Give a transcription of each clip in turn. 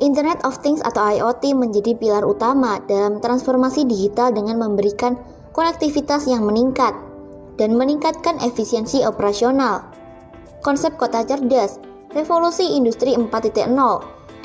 Internet of Things atau IoT menjadi pilar utama dalam transformasi digital dengan memberikan konektivitas yang meningkat dan meningkatkan efisiensi operasional. Konsep kota cerdas, revolusi industri 4.0,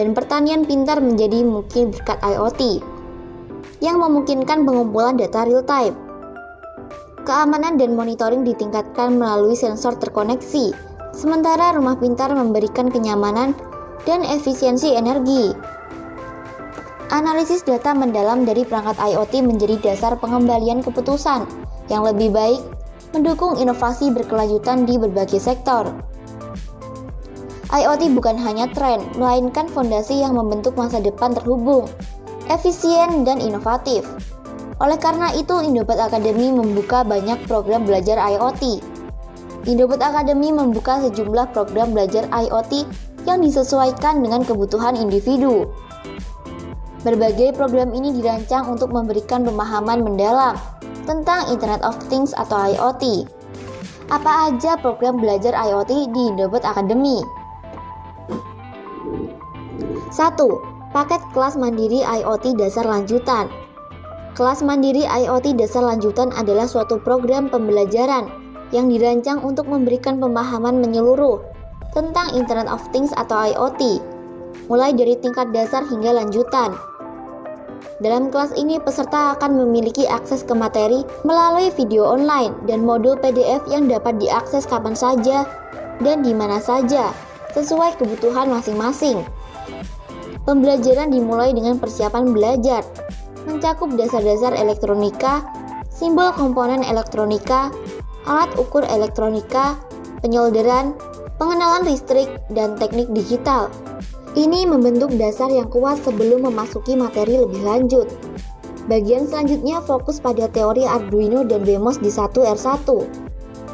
dan pertanian pintar menjadi mungkin berkat IoT yang memungkinkan pengumpulan data real-time. Keamanan dan monitoring ditingkatkan melalui sensor terkoneksi, sementara rumah pintar memberikan kenyamanan dan efisiensi energi. Analisis data mendalam dari perangkat IoT menjadi dasar pengembalian keputusan yang lebih baik, mendukung inovasi berkelanjutan di berbagai sektor. IoT bukan hanya tren, melainkan fondasi yang membentuk masa depan terhubung, efisien, dan inovatif. Oleh karena itu, Indobot Academy membuka banyak program belajar IoT. Indobot Academy membuka sejumlah program belajar IoT yang disesuaikan dengan kebutuhan individu. Berbagai program ini dirancang untuk memberikan pemahaman mendalam tentang Internet of Things atau IoT. Apa aja program belajar IoT di Indobot Academy? 1. Paket kelas mandiri IoT dasar lanjutan. Kelas mandiri IoT dasar lanjutan adalah suatu program pembelajaran yang dirancang untuk memberikan pemahaman menyeluruh tentang Internet of Things atau IoT, mulai dari tingkat dasar hingga lanjutan. Dalam kelas ini, peserta akan memiliki akses ke materi melalui video online dan modul PDF yang dapat diakses kapan saja dan di mana saja, sesuai kebutuhan masing-masing. Pembelajaran dimulai dengan persiapan belajar, mencakup dasar-dasar elektronika, simbol komponen elektronika, alat ukur elektronika, penyolderan, pengenalan listrik, dan teknik digital. Ini membentuk dasar yang kuat sebelum memasuki materi lebih lanjut. Bagian selanjutnya fokus pada teori Arduino dan Wemos di 1R1,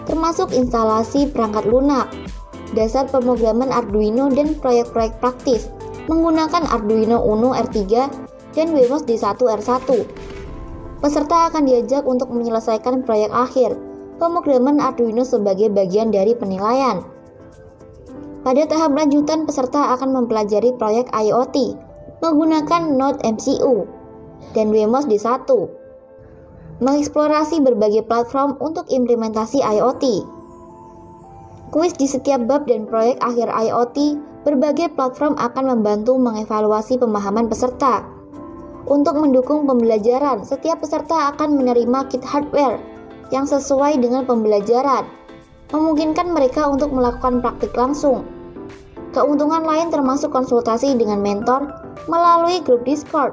termasuk instalasi perangkat lunak, dasar pemrograman Arduino dan proyek-proyek praktis menggunakan Arduino Uno R3 dan Wemos di 1R1. Peserta akan diajak untuk menyelesaikan proyek akhir, pemrograman Arduino sebagai bagian dari penilaian. Pada tahap lanjutan, peserta akan mempelajari proyek IoT menggunakan Node MCU dan Wemos D1, mengeksplorasi berbagai platform untuk implementasi IoT. Kuis di setiap bab dan proyek akhir IoT, berbagai platform akan membantu mengevaluasi pemahaman peserta. Untuk mendukung pembelajaran, setiap peserta akan menerima kit hardware yang sesuai dengan pembelajaran, memungkinkan mereka untuk melakukan praktik langsung. Keuntungan lain termasuk konsultasi dengan mentor melalui grup Discord,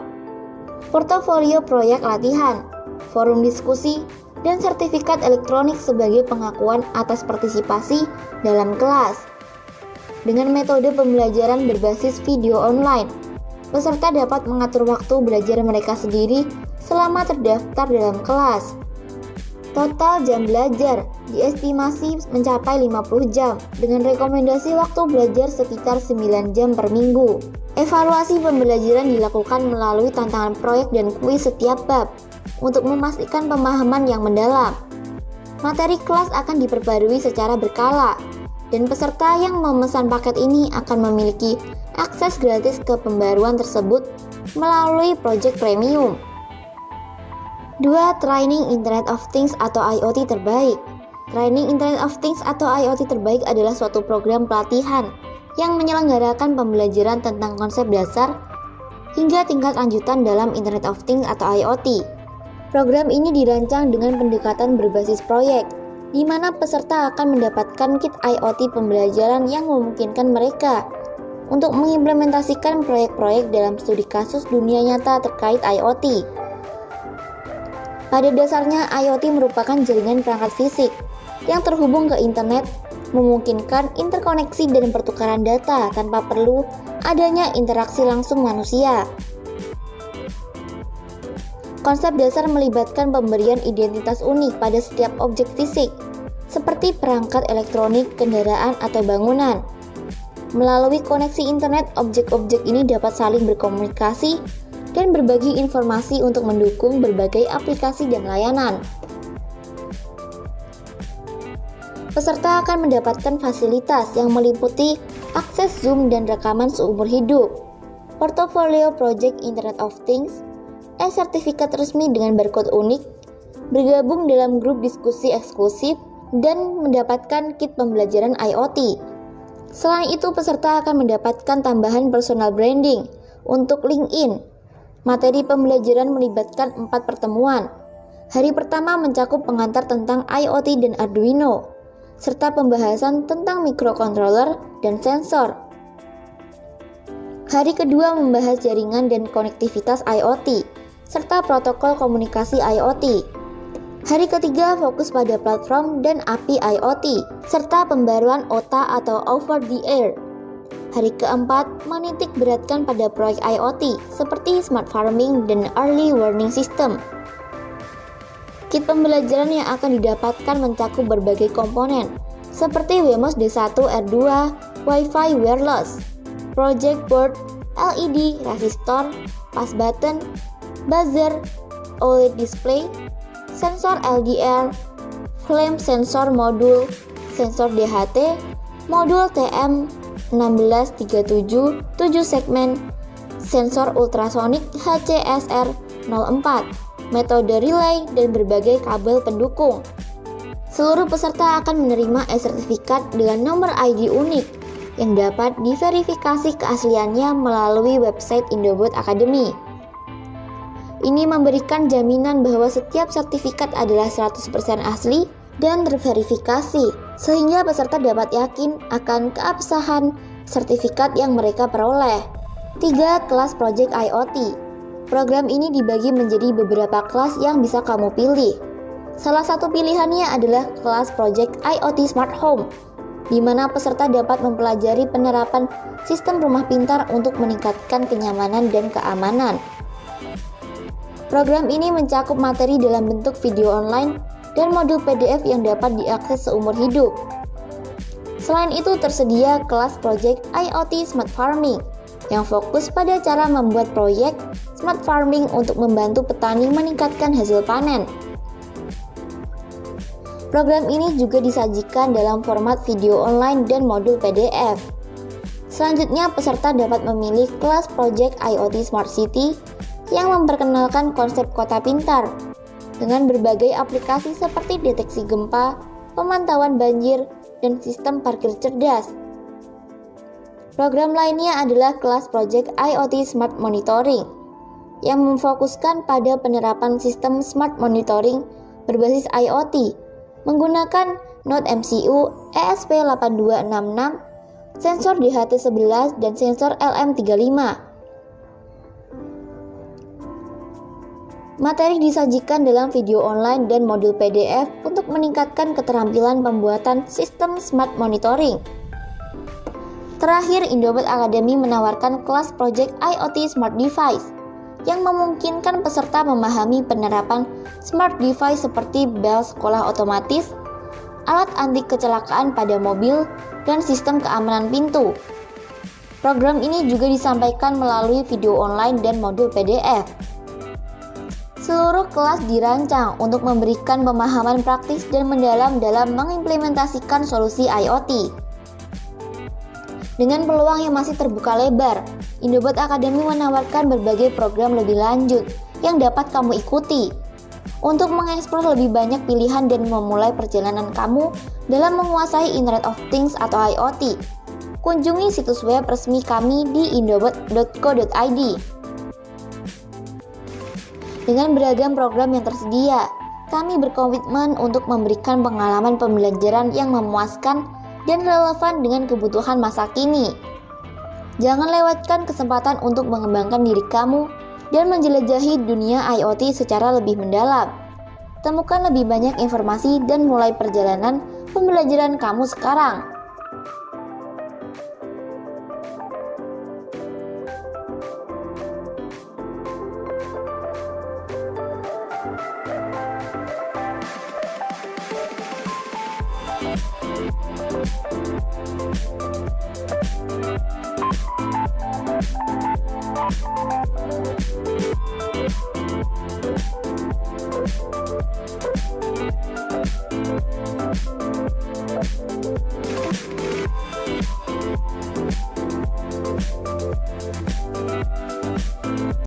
portofolio proyek latihan, forum diskusi, dan sertifikat elektronik sebagai pengakuan atas partisipasi dalam kelas. Dengan metode pembelajaran berbasis video online, peserta dapat mengatur waktu belajar mereka sendiri selama terdaftar dalam kelas. Total jam belajar diestimasi mencapai 50 jam dengan rekomendasi waktu belajar sekitar 9 jam per minggu. Evaluasi pembelajaran dilakukan melalui tantangan proyek dan kuis setiap bab untuk memastikan pemahaman yang mendalam. Materi kelas akan diperbarui secara berkala dan peserta yang memesan paket ini akan memiliki akses gratis ke pembaruan tersebut melalui project premium. 2. Training Internet of Things atau IoT terbaik. Training Internet of Things atau IoT terbaik adalah suatu program pelatihan yang menyelenggarakan pembelajaran tentang konsep dasar hingga tingkat lanjutan dalam Internet of Things atau IoT. Program ini dirancang dengan pendekatan berbasis proyek, di mana peserta akan mendapatkan kit IoT pembelajaran yang memungkinkan mereka untuk mengimplementasikan proyek-proyek dalam studi kasus dunia nyata terkait IoT. Pada dasarnya, IoT merupakan jaringan perangkat fisik yang terhubung ke internet, memungkinkan interkoneksi dan pertukaran data tanpa perlu adanya interaksi langsung manusia. Konsep dasar melibatkan pemberian identitas unik pada setiap objek fisik, seperti perangkat elektronik, kendaraan, atau bangunan. Melalui koneksi internet, objek-objek ini dapat saling berkomunikasi dan berbagi informasi untuk mendukung berbagai aplikasi dan layanan. Peserta akan mendapatkan fasilitas yang meliputi akses Zoom dan rekaman seumur hidup, portofolio Project Internet of Things, sertifikat resmi dengan barcode unik, bergabung dalam grup diskusi eksklusif, dan mendapatkan kit pembelajaran IoT. Selain itu, peserta akan mendapatkan tambahan personal branding untuk LinkedIn. Materi pembelajaran melibatkan 4 pertemuan. Hari pertama mencakup pengantar tentang IoT dan Arduino, serta pembahasan tentang microcontroller dan sensor. Hari kedua membahas jaringan dan konektivitas IoT, serta protokol komunikasi IoT. Hari ketiga fokus pada platform dan API IoT, serta pembaruan OTA atau Over the Air. Hari keempat menitik beratkan pada proyek IoT seperti smart farming dan early warning system. Kit pembelajaran yang akan didapatkan mencakup berbagai komponen, seperti Wemos D1 R2, Wi-Fi wireless, project board, LED, resistor, pass button, buzzer, OLED display, sensor LDR, flame sensor modul, sensor DHT, modul TM1637 7 segmen, sensor ultrasonik HCSR04, metode relay, dan berbagai kabel pendukung. Seluruh peserta akan menerima e-sertifikat dengan nomor ID unik yang dapat diverifikasi keasliannya melalui website Indobot Academy. Ini memberikan jaminan bahwa setiap sertifikat adalah 100% asli dan terverifikasi, sehingga peserta dapat yakin akan keabsahan sertifikat yang mereka peroleh. 3. Kelas Project IoT. Program ini dibagi menjadi beberapa kelas yang bisa kamu pilih. Salah satu pilihannya adalah kelas Project IoT Smart Home, di mana peserta dapat mempelajari penerapan sistem rumah pintar untuk meningkatkan kenyamanan dan keamanan. Program ini mencakup materi dalam bentuk video online dan modul PDF yang dapat diakses seumur hidup. Selain itu, tersedia kelas Project IoT Smart Farming yang fokus pada cara membuat proyek smart farming untuk membantu petani meningkatkan hasil panen. Program ini juga disajikan dalam format video online dan modul PDF. Selanjutnya, peserta dapat memilih kelas Project IoT Smart City yang memperkenalkan konsep kota pintar dengan berbagai aplikasi seperti deteksi gempa, pemantauan banjir, dan sistem parkir cerdas. Program lainnya adalah kelas Project IoT Smart Monitoring yang memfokuskan pada penerapan sistem smart monitoring berbasis IoT menggunakan Node MCU ESP8266, sensor DHT11, dan sensor LM35. Materi disajikan dalam video online dan modul PDF untuk meningkatkan keterampilan pembuatan sistem smart monitoring. Terakhir, Indobot Academy menawarkan kelas Project IoT Smart Device yang memungkinkan peserta memahami penerapan smart device seperti bel sekolah otomatis, alat anti kecelakaan pada mobil, dan sistem keamanan pintu. Program ini juga disampaikan melalui video online dan modul PDF. Seluruh kelas dirancang untuk memberikan pemahaman praktis dan mendalam dalam mengimplementasikan solusi IoT. Dengan peluang yang masih terbuka lebar, Indobot Academy menawarkan berbagai program lebih lanjut yang dapat kamu ikuti untuk mengeksplor lebih banyak pilihan dan memulai perjalanan kamu dalam menguasai Internet of Things atau IoT. Kunjungi situs web resmi kami di indobot.co.id. Dengan beragam program yang tersedia, kami berkomitmen untuk memberikan pengalaman pembelajaran yang memuaskan dan relevan dengan kebutuhan masa kini. Jangan lewatkan kesempatan untuk mengembangkan diri kamu dan menjelajahi dunia IoT secara lebih mendalam. Temukan lebih banyak informasi dan mulai perjalanan pembelajaran kamu sekarang.